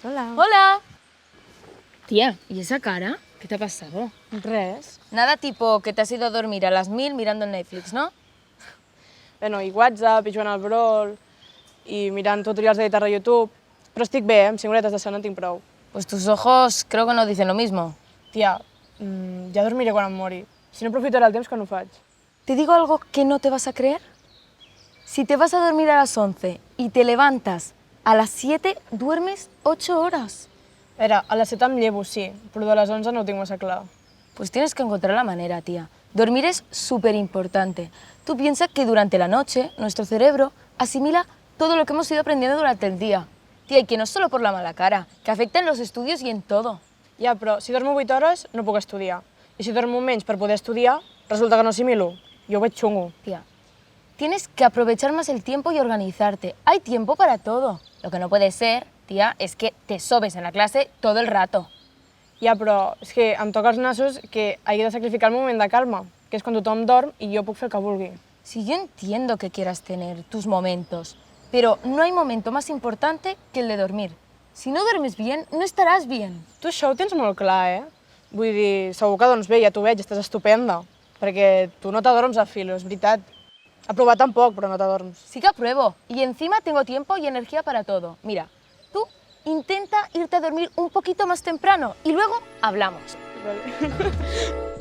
Hola. ¡Hola! Tía, ¿y esa cara? ¿Qué te ha pasado? Res. Nada tipo que te has ido a dormir a las 1000 mirando Netflix, ¿no? Bueno, i WhatsApp, i jugant al Brawl, i mirant tutorials de guitarra a YouTube. Però estic bé, amb 5 horetes de son en tinc prou. Pues tus ojos creo que no dicen lo mismo. Tia, ja dormiré quan em mori. Si no aprofitaré el temps, quan ho faig? ¿Te digo algo que no te vas a creer? Si te vas a dormir a las 11 y te levantas a las 7, duermes 8 horas. A veure, a les 7 em llevo, sí, però de les 11 no ho tinc massa clar. Pues tienes que encontrar la manera, tía. Dormir es súper importante. Tú piensas que durante la noche nuestro cerebro asimila todo lo que hemos ido aprendiendo durante el día. Tía, y que no es solo por la mala cara, que afecta en los estudios y en todo. Ja, però si dormo 8 hores, no puc estudiar. I si dormo menys per poder estudiar, resulta que no assimilo. Jo ho veig xungo. Tía, tienes que aprovechar más el tiempo y organizarte. Hay tiempo para todo. Lo que no puede ser, tía, es que te sobes en la clase todo el rato. Ja, però és que em toca els nassos que he de sacrificar el moment de calma, que és quan tothom dorm i jo puc fer el que vulgui. Si yo entiendo que quieras tener tus momentos, pero no hay momento más importante que el de dormir. Si no duermes bien, no estarás bien. Tu això ho tens molt clar, eh? Vull dir, segur que doncs bé, ja t'ho veig, estàs estupenda. Perquè tu no t'adorms a filo, és veritat. A provar tampoc, però no t'adorms. Sí que apruebo. Y encima tengo tiempo y energía para todo. Mira, tú intenta irte a dormir un poquito más temprano y luego hablamos. Vale.